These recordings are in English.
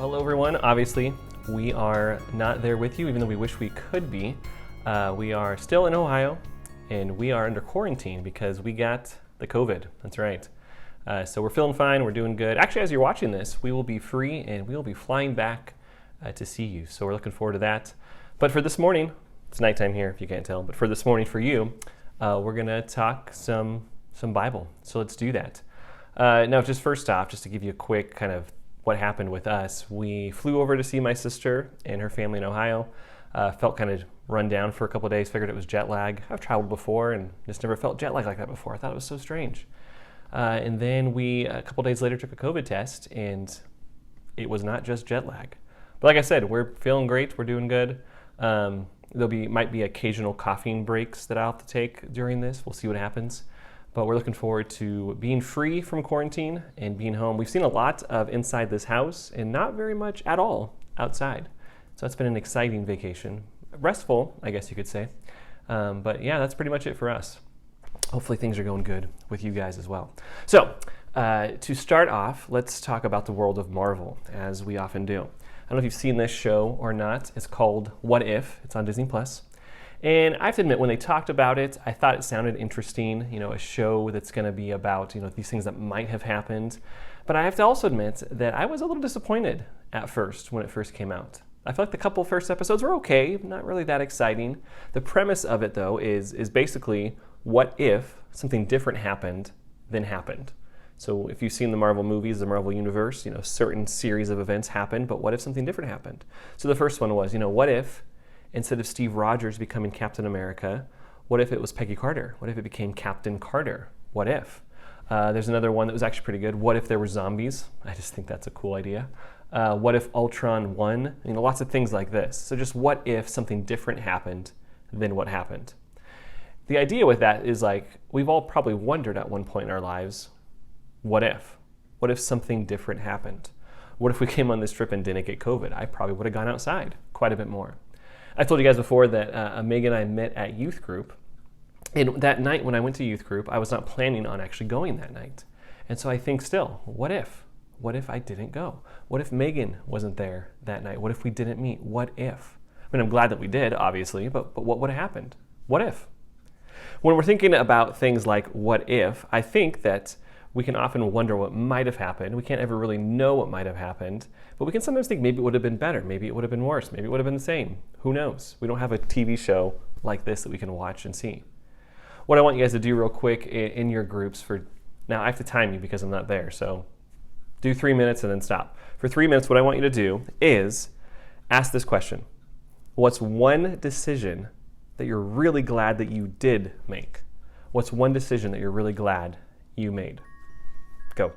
Hello everyone. Obviously, we are not there with you, even though we wish we could be. We are still in Ohio, and we are under quarantine because we got the COVID. That's right. So we're feeling fine. We're doing good. Actually, as you're watching this, we will be free, and we will be flying back to see you. So we're looking forward to that. But for this morning, it's nighttime here if you can't tell, but for this morning for you, we're going to talk some Bible. So let's do that. Now, just first off, just to give you a quick kind of what happened with us, we flew over to see my sister and her family in Ohio. Felt kind of run down for a couple of days, figured it was jet lag. I've traveled before and just never felt jet lag like that before. I thought it was so strange. And then we, a couple of days later, took a COVID test, and it was not just jet lag. But like I said, we're feeling great. We're doing good. Might be occasional coughing breaks that I'll have to take during this. We'll see what happens. But we're looking forward to being free from quarantine and being home. We've seen a lot of inside this house and not very much at all outside. So it's been an exciting vacation. Restful, I guess you could say. But yeah, that's pretty much it for us. Hopefully things are going good with you guys as well. So to start off, let's talk about the world of Marvel, as we often do. I don't know if you've seen this show or not. It's called What If? It's on Disney+. And I have to admit, when they talked about it, I thought it sounded interesting, a show that's going to be about, these things that might have happened. But I have to also admit that I was a little disappointed at first when it first came out. I feel like the couple first episodes were okay, not really that exciting. The premise of it, though, is basically what if something different happened than happened. So if you've seen the Marvel movies, the Marvel universe, certain series of events happened, but what if something different happened? So the first one was, what if instead of Steve Rogers becoming Captain America, what if it was Peggy Carter? What if it became Captain Carter? What if? There's another one that was actually pretty good. What if there were zombies? I just think that's a cool idea. What if Ultron won? Lots of things like this. So just what if something different happened than what happened? The idea with that is we've all probably wondered at one point in our lives, what if? What if something different happened? What if we came on this trip and didn't get COVID? I probably would have gone outside quite a bit more. I told you guys before that Megan and I met at youth group. And that night when I went to youth group, I was not planning on actually going that night. And so I think still, what if? What if I didn't go? What if Megan wasn't there that night? What if we didn't meet? What if? I'm glad that we did, obviously, but what would have happened? What if? When we're thinking about things like what if, I think that we can often wonder what might have happened. We can't ever really know what might have happened, but we can sometimes think maybe it would have been better, maybe it would have been worse, maybe it would have been the same. Who knows? We don't have a TV show like this that we can watch and see. What I want you guys to do real quick in your groups now I have to time you because I'm not there, so do 3 minutes and then stop. For 3 minutes, what I want you to do is ask this question. What's one decision that you're really glad that you did make? What's one decision that you're really glad you made? Go.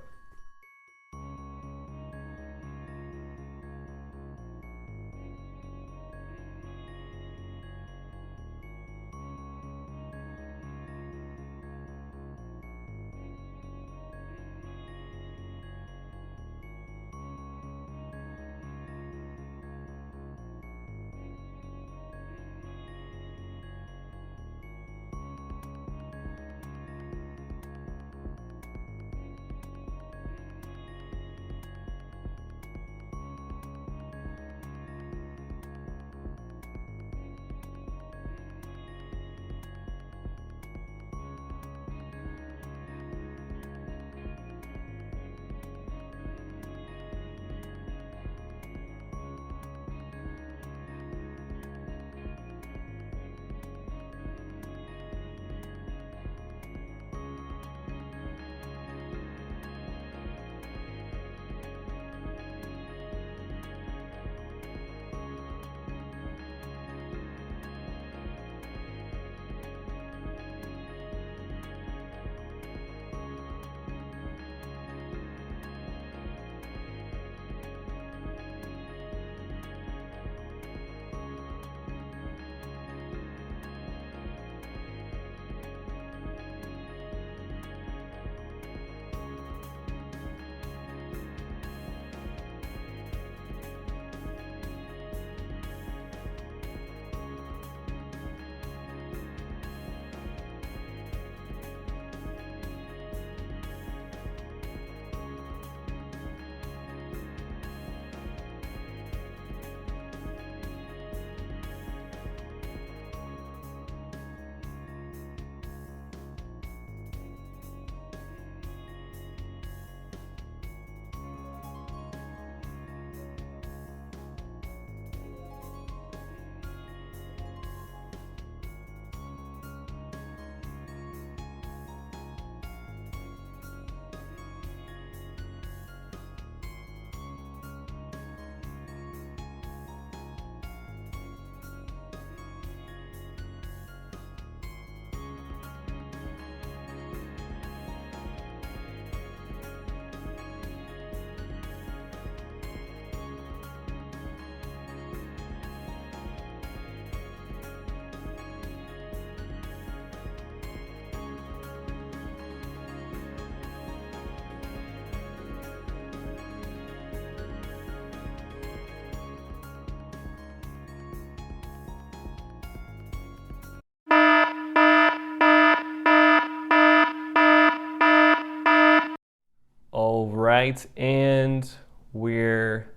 right, and we're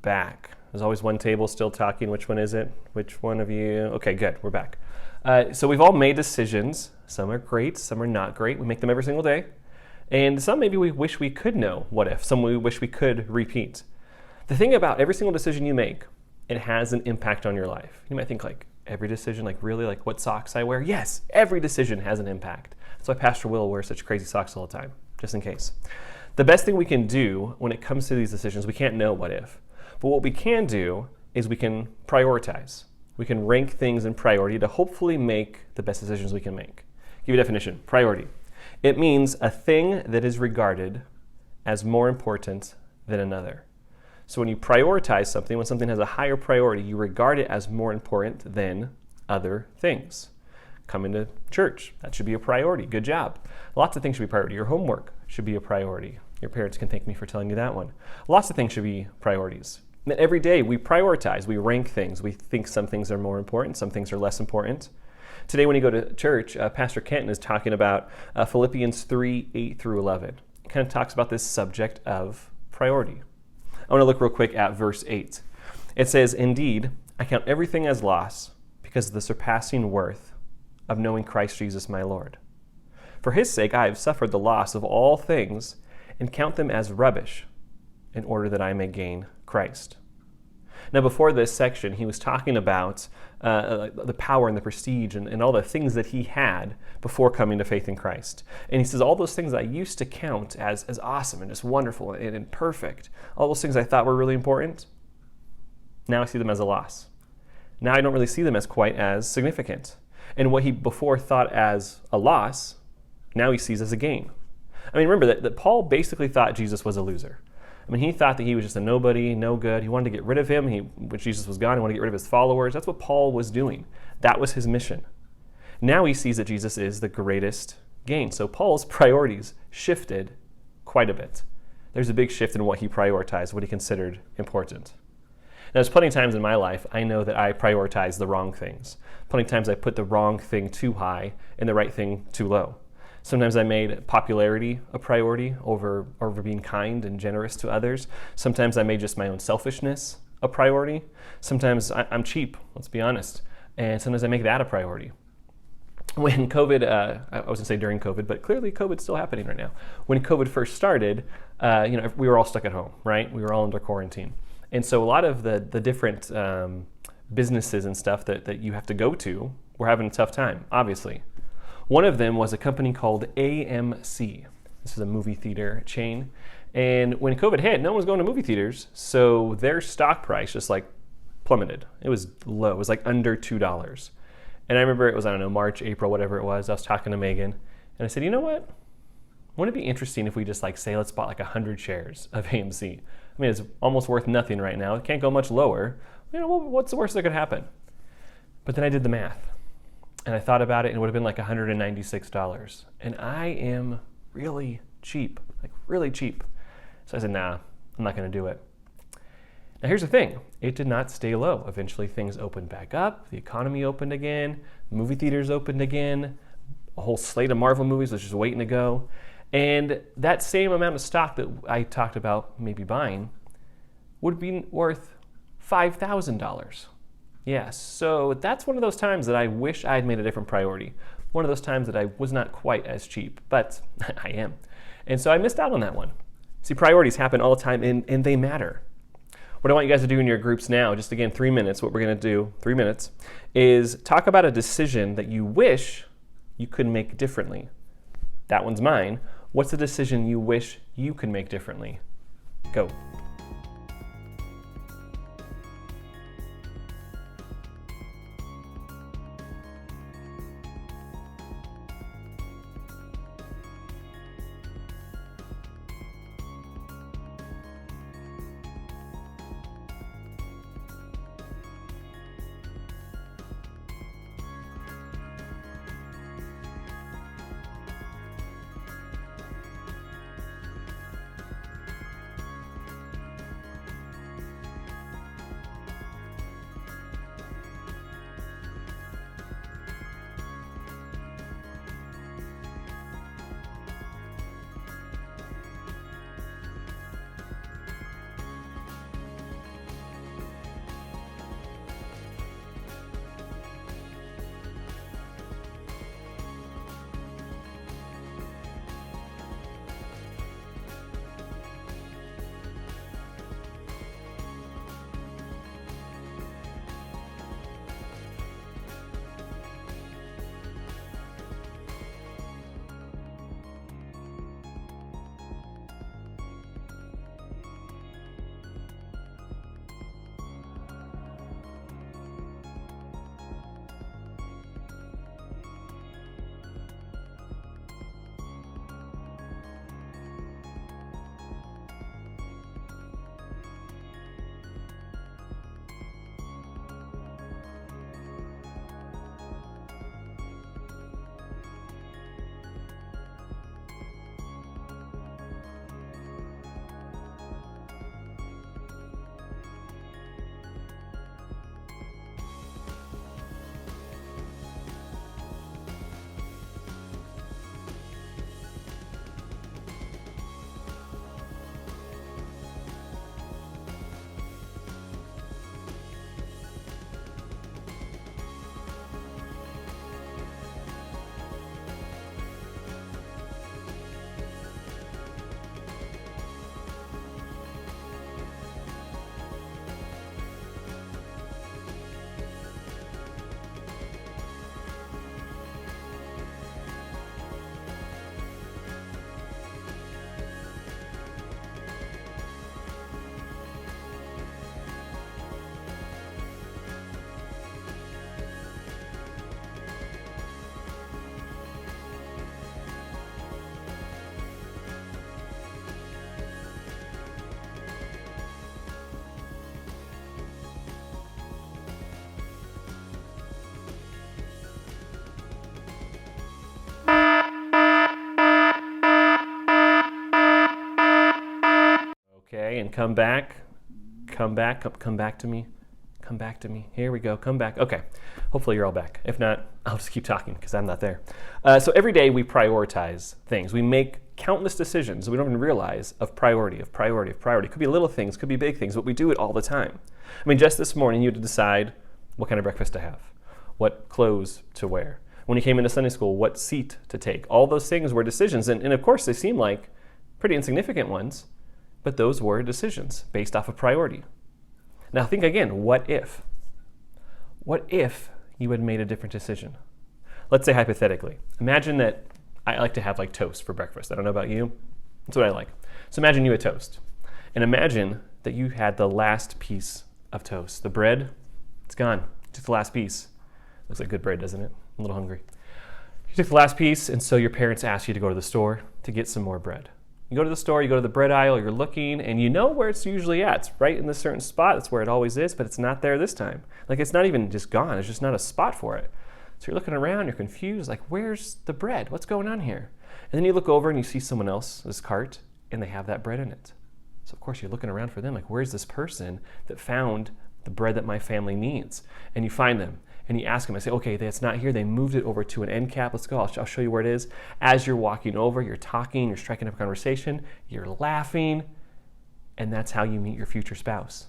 back. There's always one table still talking. Which one is it? Which one of you? Okay, good, we're back. So we've all made decisions. Some are great, some are not great. We make them every single day. And some maybe we wish we could know what if. Some we wish we could repeat. The thing about every single decision you make, it has an impact on your life. You might think like, every decision, like really, like what socks I wear? Yes, every decision has an impact. That's why Pastor Will wears such crazy socks all the time, just in case. The best thing we can do when it comes to these decisions, we can't know what if, but what we can do is we can prioritize. We can rank things in priority to hopefully make the best decisions we can make. Give you a definition, priority. It means a thing that is regarded as more important than another. So when you prioritize something, when something has a higher priority, you regard it as more important than other things. Coming to church, that should be a priority. Good job. Lots of things should be a priority. Your homework should be a priority. Your parents can thank me for telling you that one. Lots of things should be priorities. And every day we prioritize, we rank things. We think some things are more important, some things are less important. Today when you go to church, Pastor Kenton is talking about Philippians 3, 8 through 11. It kind of talks about this subject of priority. I want to look real quick at verse 8. It says, "Indeed, I count everything as loss because of the surpassing worth of knowing Christ Jesus my Lord. For his sake I have suffered the loss of all things and count them as rubbish in order that I may gain Christ." Now before this section, he was talking about the power and the prestige and all the things that he had before coming to faith in Christ. And he says, all those things that I used to count as awesome and just wonderful and perfect, all those things I thought were really important, now I see them as a loss. Now I don't really see them as quite as significant. And what he before thought as a loss, now he sees as a gain. I mean, remember that Paul basically thought Jesus was a loser. I mean, he thought that he was just a nobody, no good. He wanted to get rid of him. When Jesus was gone, he wanted to get rid of his followers. That's what Paul was doing. That was his mission. Now he sees that Jesus is the greatest gain. So Paul's priorities shifted quite a bit. There's a big shift in what he prioritized, what he considered important. Now, there's plenty of times in my life I know that I prioritize the wrong things. Plenty of times I put the wrong thing too high and the right thing too low. Sometimes I made popularity a priority over being kind and generous to others. Sometimes I made just my own selfishness a priority. Sometimes I'm cheap, let's be honest. And sometimes I make that a priority. When COVID, I was going to say during COVID, but clearly COVID's still happening right now. When COVID first started, we were all stuck at home, right? We were all under quarantine. And so a lot of the different businesses and stuff that you have to go to were having a tough time, obviously. One of them was a company called AMC. This is a movie theater chain. And when COVID hit, no one was going to movie theaters, so their stock price just like plummeted. It was low. It was like under $2. And I remember it was, March, April, whatever it was. I was talking to Megan, and I said, you know what? Wouldn't it be interesting if we just let's bought 100 shares of AMC? I mean, it's almost worth nothing right now. It can't go much lower. What's the worst that could happen? But then I did the math. And I thought about it, and it would have been like $196. And I am really cheap, really cheap. So I said, nah, I'm not going to do it. Now here's the thing. It did not stay low. Eventually things opened back up. The economy opened again. Movie theaters opened again. A whole slate of Marvel movies was just waiting to go. And that same amount of stock that I talked about maybe buying would be worth $5,000. Yes, so that's one of those times that I wish I had made a different priority. One of those times that I was not quite as cheap, but I am. And so I missed out on that one. See, priorities happen all the time, and they matter. What I want you guys to do in your groups now, just again, 3 minutes, what we're going to do, 3 minutes, is talk about a decision that you wish you could make differently. That one's mine. What's the decision you wish you could make differently? Go. Okay, and come back to me. Come back to me. Here we go. Come back. Okay. Hopefully you're all back. If not, I'll just keep talking because I'm not there. So every day we prioritize things. We make countless decisions we don't even realize of priority. It could be little things, could be big things, but we do it all the time. I mean, just this morning you had to decide what kind of breakfast to have, what clothes to wear. When you came into Sunday school, what seat to take. All those things were decisions. And of course, they seem like pretty insignificant ones, but those were decisions based off of priority. Now think again, what if? What if you had made a different decision? Let's say hypothetically, imagine that I like to have like toast for breakfast. I don't know about you. That's what I like. So imagine you had toast. And imagine that you had the last piece of toast. The bread, it's gone. Just the last piece. Looks like good bread, doesn't it? I'm a little hungry. You took the last piece, and so your parents asked you to go to the store to get some more bread. You go to the store, you go to the bread aisle, you're looking, and you know where it's usually at. It's right in this certain spot. That's where it always is, but it's not there this time. Like, it's not even just gone. It's just not a spot for it. So you're looking around, you're confused, like, where's the bread? What's going on here? And then you look over and you see someone else's cart, and they have that bread in it. So, of course, you're looking around for them, like, where's this person that found the bread that my family needs? And you find them. And you ask them, I say, okay, it's not here. They moved it over to an end cap. Let's go. I'll show you where it is. As you're walking over, you're talking, you're striking up a conversation, you're laughing, and that's how you meet your future spouse.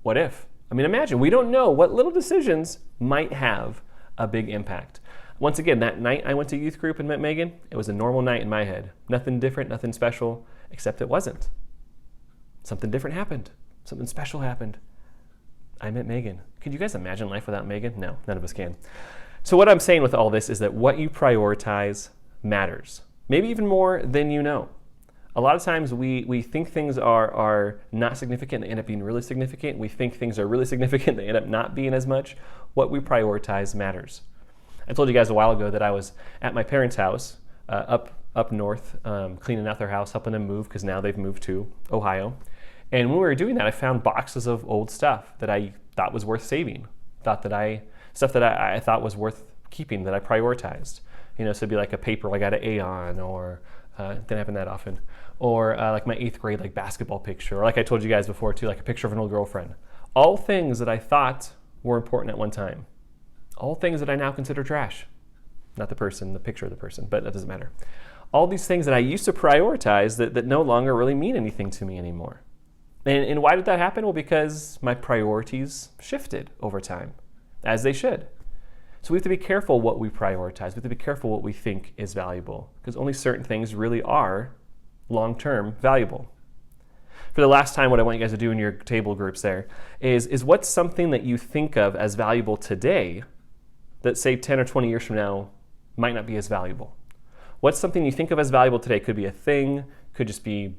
What if? I mean, imagine, we don't know what little decisions might have a big impact. Once again, that night I went to youth group and met Megan, it was a normal night in my head. Nothing different, nothing special, except it wasn't. Something different happened. Something special happened. I met Megan. Could you guys imagine life without Megan? No, none of us can. So what I'm saying with all this is that what you prioritize matters. Maybe even more than you know. A lot of times we think things are not significant, they end up being really significant. We think things are really significant, they end up not being as much. What we prioritize matters. I told you guys a while ago that I was at my parents' house up north, cleaning out their house, helping them move because now they've moved to Ohio. And when we were doing that, I found boxes of old stuff that I thought was worth saving, stuff that I thought was worth keeping, that I prioritized. You know, so it'd be like a paper I got an A on, or didn't happen that often, or like my 8th grade like basketball picture, or like I told you guys before too, like a picture of an old girlfriend. All things that I thought were important at one time. All things that I now consider trash. Not the person, the picture of the person, but that doesn't matter. All these things that I used to prioritize that no longer really mean anything to me anymore. And why did that happen? Well, because my priorities shifted over time, as they should. So we have to be careful what we prioritize. We have to be careful what we think is valuable, because only certain things really are long-term valuable. For the last time, what I want you guys to do in your table groups there is what's something that you think of as valuable today that, say, 10 or 20 years from now might not be as valuable? What's something you think of as valuable today? Could be a thing, could just be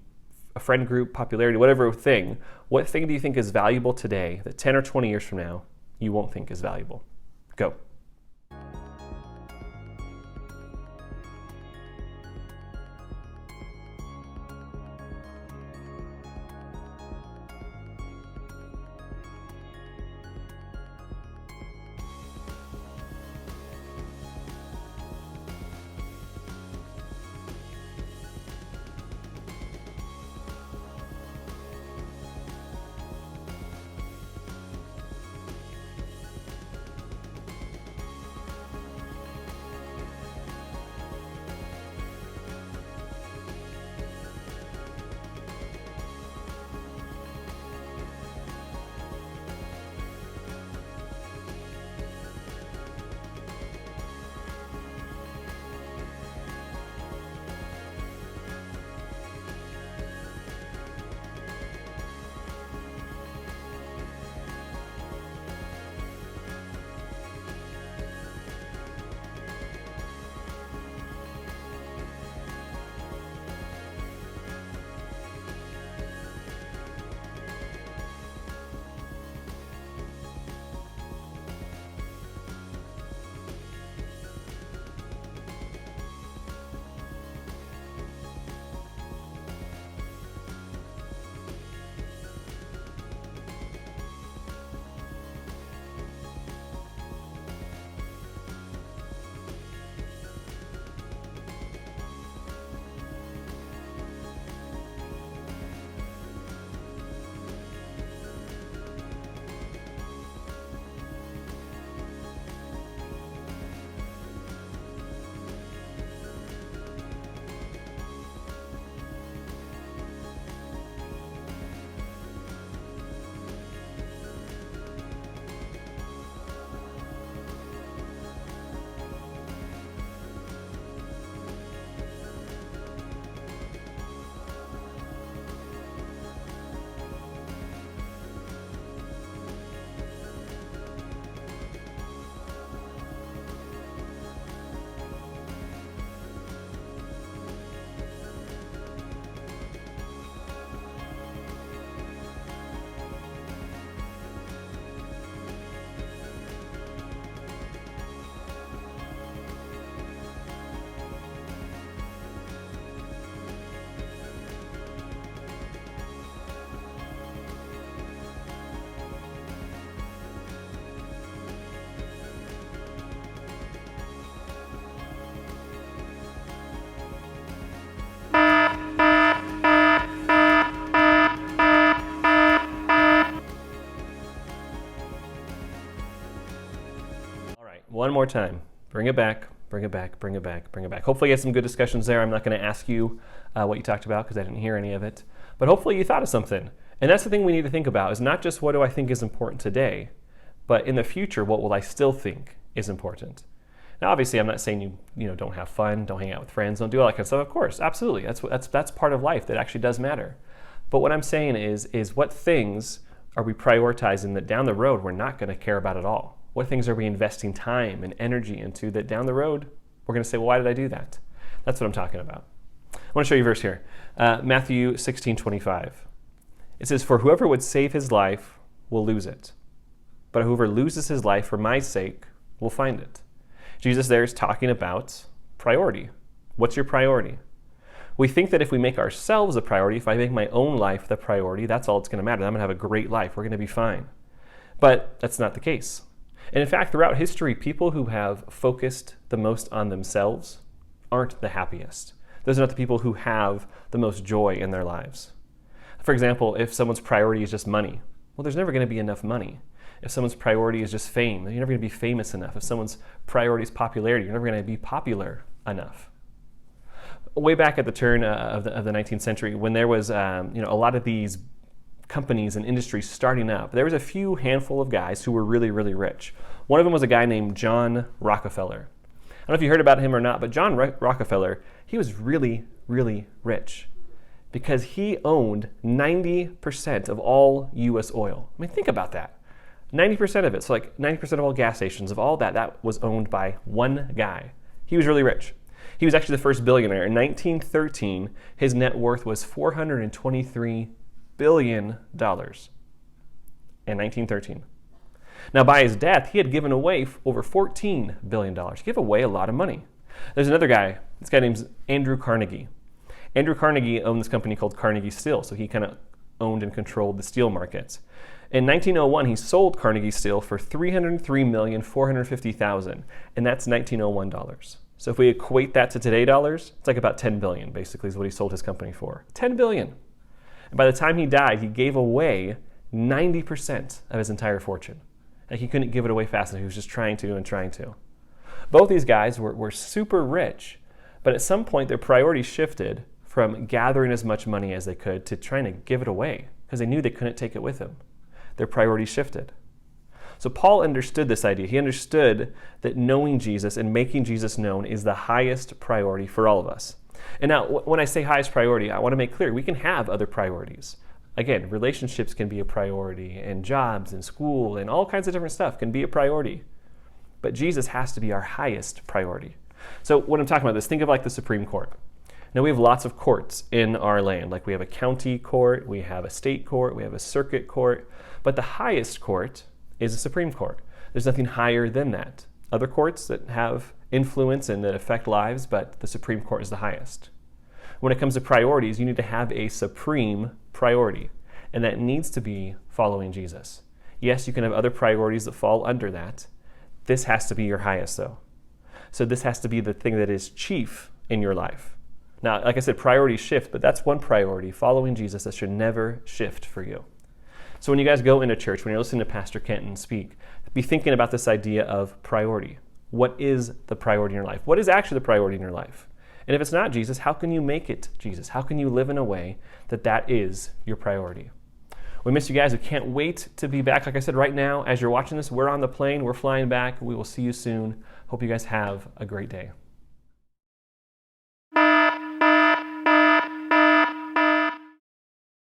a friend group, popularity, whatever thing. What thing do you think is valuable today that 10 or 20 years from now you won't think is valuable? Go. one more time. Bring it back, bring it back, bring it back, bring it back. Hopefully you had some good discussions there. I'm not going to ask you what you talked about because I didn't hear any of it. But hopefully you thought of something. And that's the thing we need to think about, is not just what do I think is important today, but in the future, what will I still think is important? Now, obviously, I'm not saying you don't have fun, don't hang out with friends, don't do all that kind of stuff. Of course, absolutely. That's part of life that actually does matter. But what I'm saying is what things are we prioritizing that down the road we're not going to care about at all? What things are we investing time and energy into that down the road we're going to say, well, why did I do that? That's what I'm talking about. I want to show you a verse here. Matthew 16:25. It says, "For whoever would save his life will lose it, but whoever loses his life for my sake will find it." Jesus there is talking about priority. What's your priority? We think that if we make ourselves a priority, if I make my own life the priority, that's all it's going to matter. I'm going to have a great life. We're going to be fine. But that's not the case. And in fact, throughout history, people who have focused the most on themselves aren't the happiest. Those are not the people who have the most joy in their lives. For example, if someone's priority is just money, well, there's never going to be enough money. If someone's priority is just fame, you're never going to be famous enough. If someone's priority is popularity, you're never going to be popular enough. Way back at the turn of the 19th century, when there was a lot of these companies and industries starting up, there was a few handful of guys who were really, really rich. One of them was a guy named John Rockefeller. I don't know if you heard about him or not, but John Rockefeller, he was really, really rich because he owned 90% of all U.S. oil. I mean, think about that. 90% of it, so like 90% of all gas stations, of all that was owned by one guy. He was really rich. He was actually the first billionaire. In 1913, his net worth was $423 billion in 1913. Now, by his death, he had given away over $14 billion. He gave away a lot of money. There's another guy. This guy named Andrew Carnegie. Andrew Carnegie owned this company called Carnegie Steel, so he kind of owned and controlled the steel markets. In 1901, he sold Carnegie Steel for $303,450,000, and that's 1901 dollars. So if we equate that to today dollars, it's like about $10 billion, basically, is what he sold his company for. $10 billion. And by the time he died, he gave away 90% of his entire fortune. Like, he couldn't give it away fast enough. He was just trying to. Both these guys were super rich, but at some point their priorities shifted from gathering as much money as they could to trying to give it away because they knew they couldn't take it with them. Their priorities shifted. So Paul understood this idea. He understood that knowing Jesus and making Jesus known is the highest priority for all of us. And now, when I say highest priority, I want to make clear we can have other priorities. Again, relationships can be a priority, and jobs and school and all kinds of different stuff can be a priority. But Jesus has to be our highest priority. So when I'm talking about this, think of like the Supreme Court. Now, we have lots of courts in our land. Like, we have a county court, we have a state court, we have a circuit court. But the highest court is the Supreme Court. There's nothing higher than that. Other courts that have influence and that affect lives, but the Supreme Court is the highest. When it comes to priorities, you need to have a supreme priority, and that needs to be following Jesus. Yes, you can have other priorities that fall under that. This has to be your highest, though. So this has to be the thing that is chief in your life. Now, like I said, priorities shift, but that's one priority, following Jesus, that should never shift for you. So when you guys go into church, when you're listening to Pastor Kenton speak, be thinking about this idea of priority. What is the priority in your life? What is actually the priority in your life? And if it's not Jesus, how can you make it Jesus? How can you live in a way that that is your priority? We miss you guys. We can't wait to be back. Like I said, right now, as you're watching this, we're on the plane. We're flying back. We will see you soon. Hope you guys have a great day.